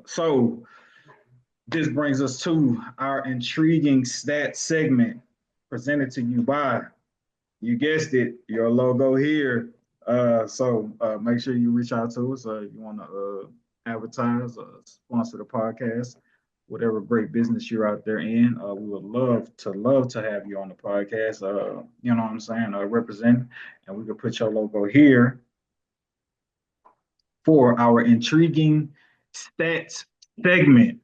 So this brings us to our intriguing stat segment presented to you by, you guessed it, your logo here. So make sure you reach out to us. You want to advertise, sponsor the podcast, whatever great business you're out there in. We would love to have you on the podcast. You know what I'm saying? Represent, and we could put your logo here for our intriguing stats segment,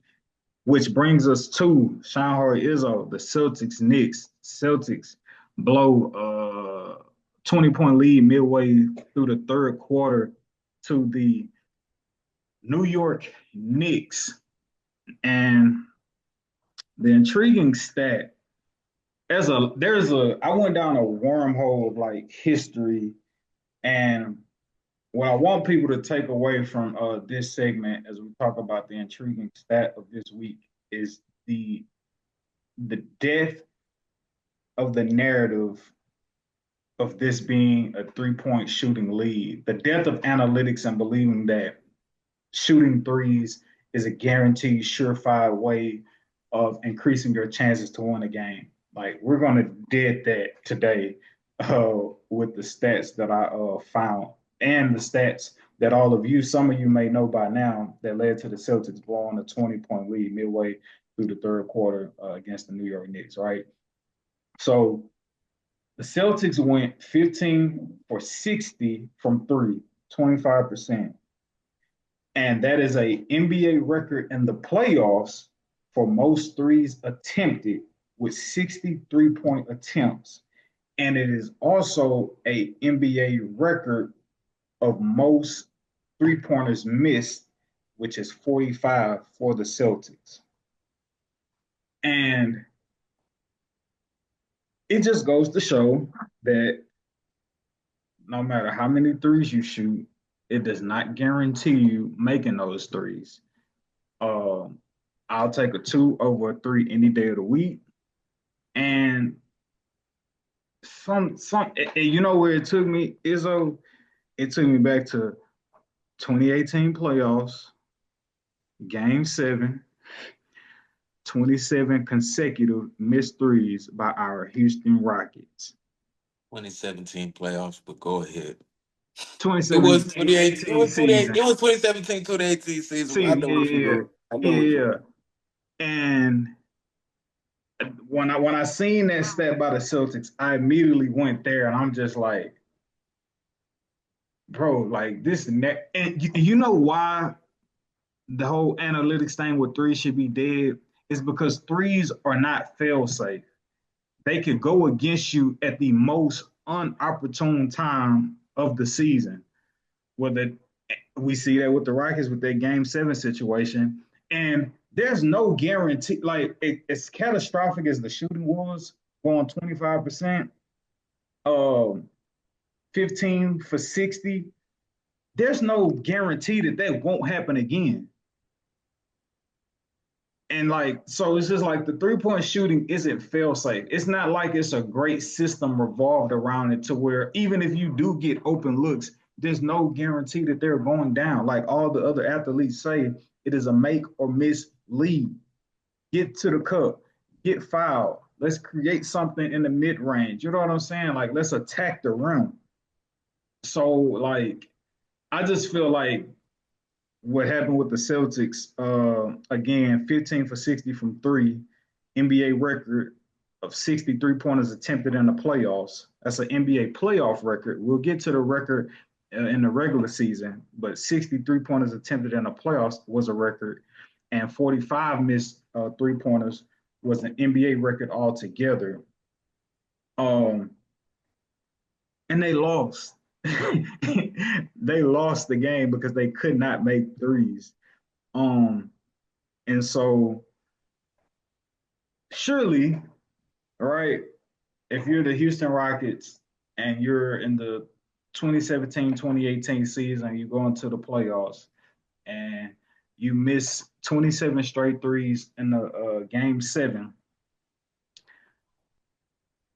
which brings us to Shanghai Izzo, the Celtics Knicks. Celtics blow 20-point lead midway through the third quarter to the New York Knicks. And the intriguing stat, I went down a wormhole of like history, and what I want people to take away from this segment as we talk about the intriguing stat of this week is the death of the narrative of this being a 3-point shooting lead, the death of analytics and believing that shooting threes is a guaranteed, surefire way of increasing your chances to win a game. Like we're gonna dead that today with the stats that I found and the stats that all of you, some of you may know by now, that led to the Celtics blowing a 20-point lead midway through the third quarter against the New York Knicks, right? So the Celtics went 15 for 60 from three, 25%. And that is a NBA record in the playoffs for most threes attempted with 63-point attempts. And it is also a NBA record of most three-pointers missed, which is 45 for the Celtics. And it just goes to show that no matter how many threes you shoot, it does not guarantee you making those threes. Um, I'll take a two over a three any day of the week. And you know where it took me, Izzo? It took me back to 2018 playoffs, game seven, 27 consecutive missed threes by our Houston Rockets. 2017 playoffs, but go ahead. It was 2018. It 2017-18 was 28. season. It was 2017, 2018 season. I Season, know what you yeah, mean. I yeah, know what you yeah. mean. And when I seen that stat by the Celtics, I immediately went there, and I'm just like, bro, like this and that. And you know why the whole analytics thing with threes should be dead is because threes are not fail safe. They could go against you at the most unopportune time of the season. Whether we see that with the Rockets with their game seven situation. And there's no guarantee, like as catastrophic as the shooting was, going 25%, um, 15 for 60, there's no guarantee that that won't happen again. And like, so it's just like the 3-point shooting isn't fail safe. It's not like it's a great system revolved around it to where even if you do get open looks, there's no guarantee that they're going down. Like all the other athletes say, it is a make or miss lead. Get to the cup, get fouled. Let's create something in the mid range. You know what I'm saying? Like, let's attack the rim. So, like, I just feel like what happened with the Celtics, again, 15 for 60 from three, NBA record of 63 pointers attempted in the playoffs. That's an NBA playoff record. We'll get to the record in the regular season, but 63 pointers attempted in the playoffs was a record, and 45 missed three pointers was an NBA record altogether. Um, and they lost. They lost the game because they could not make threes. Um, and so surely, all right, if you're the Houston Rockets and you're in the 2017-2018 season, you go into the playoffs and you miss 27 straight threes in the game seven.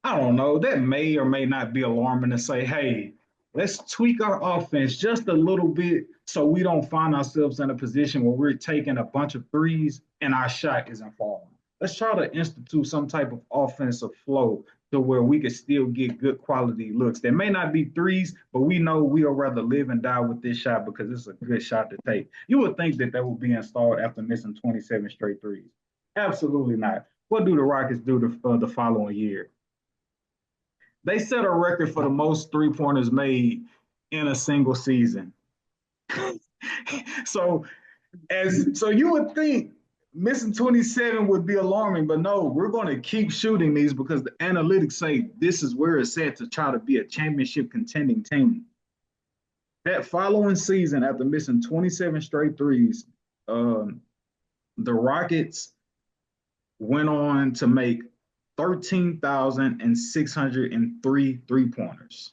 I don't know. That may or may not be alarming to say, hey, Let's tweak our offense just a little bit so we don't find ourselves in a position where we're taking a bunch of threes and our shot isn't falling. Let's try to institute some type of offensive flow to where we could still get good quality looks. There may not be threes, but we know we'll rather live and die with this shot because it's a good shot to take. You would think that that would be installed after missing 27 straight threes. Absolutely not. What do the Rockets do the following year? They set a record for the most three-pointers made in a single season. so so you would think missing 27 would be alarming, but no, we're going to keep shooting these because the analytics say this is where it's at to try to be a championship contending team. That following season, after missing 27 straight threes, the Rockets went on to make 13,603 three-pointers.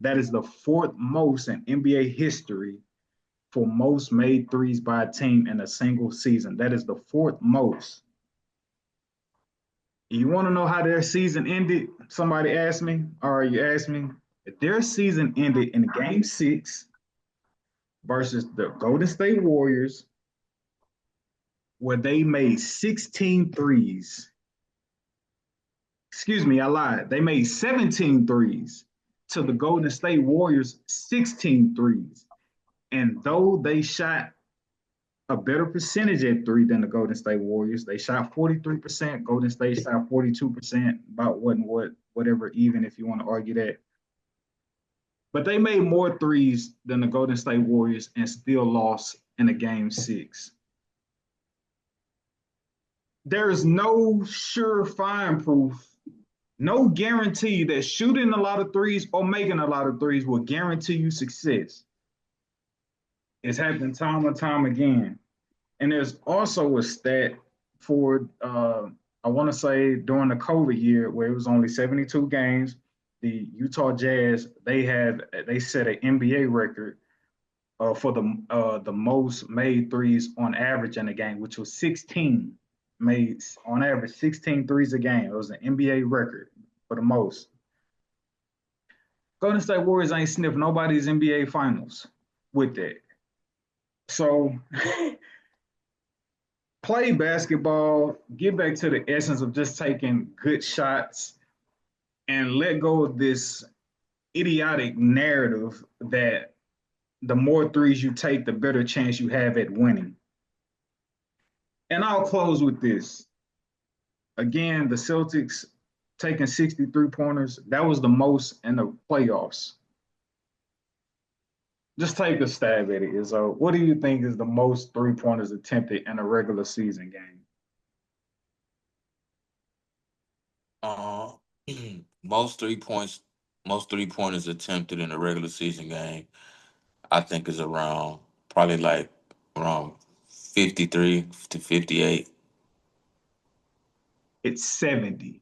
That is the fourth most in NBA history for most made threes by a team in a single season. That is the fourth most. You want to know how their season ended? Somebody asked me, or you asked me, their season ended in game 6 versus the Golden State Warriors, where they made 16 threes. Excuse me, I lied. They made 17 threes to the Golden State Warriors 16 threes. And though they shot a better percentage at three than the Golden State Warriors, they shot 43%. Golden State shot 42%, about whatever, even if you want to argue that. But they made more threes than the Golden State Warriors and still lost in a game 6. There is no sure fine proof, no guarantee that shooting a lot of threes or making a lot of threes will guarantee you success. It's happened time and time again. And there's also a stat for, I want to say during the COVID year where it was only 72 games, the Utah Jazz, they set an NBA record for the most made threes on average in a game, which was 16 made on average 16 threes a game. It was an NBA record for the most. Golden State Warriors ain't sniffed nobody's NBA finals with that. So play basketball, get back to the essence of just taking good shots and let go of this idiotic narrative that the more threes you take, the better chance you have at winning. And I'll close with this. Again, the Celtics taking 63 pointers, that was the most in the playoffs. Just take a stab at it, Izzo. What do you think is the most three-pointers attempted in a regular season game? Most three-pointers attempted in a regular season game, I think is probably like around 53 to 58. It's 70.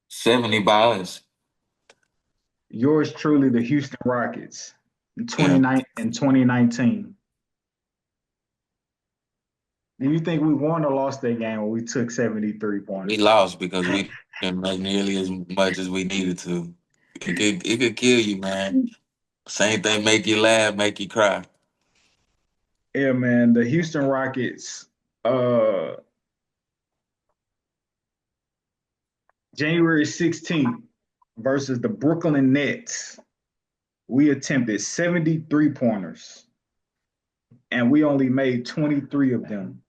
70 by us. Yours truly, the Houston Rockets in 2019. Do you think we won or lost that game when we took 73 points? We lost because we didn't make nearly as much as we needed to. It could kill you, man. Same thing, make you laugh, make you cry. Yeah, man. The Houston Rockets, January 16th versus the Brooklyn Nets, we attempted 73 pointers and we only made 23 of them.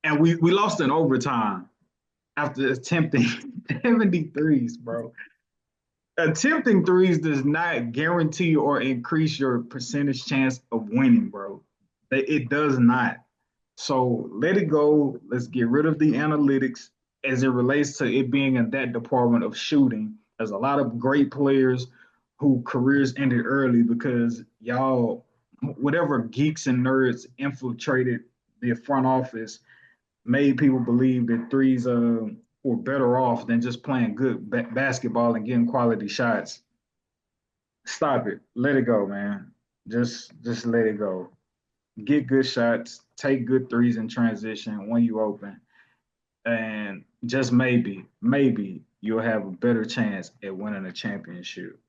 And we lost in overtime after attempting 73s, bro. Attempting threes does not guarantee or increase your percentage chance of winning, bro. It does not. So let it go. Let's get rid of the analytics as it relates to it being in that department of shooting. There's a lot of great players whose careers ended early because y'all, whatever geeks and nerds infiltrated the front office, made people believe that threes were better off than just playing good basketball and getting quality shots. Stop it. Let it go, man. Just let it go. Get good shots, take good threes in transition when you open. And just maybe you'll have a better chance at winning a championship.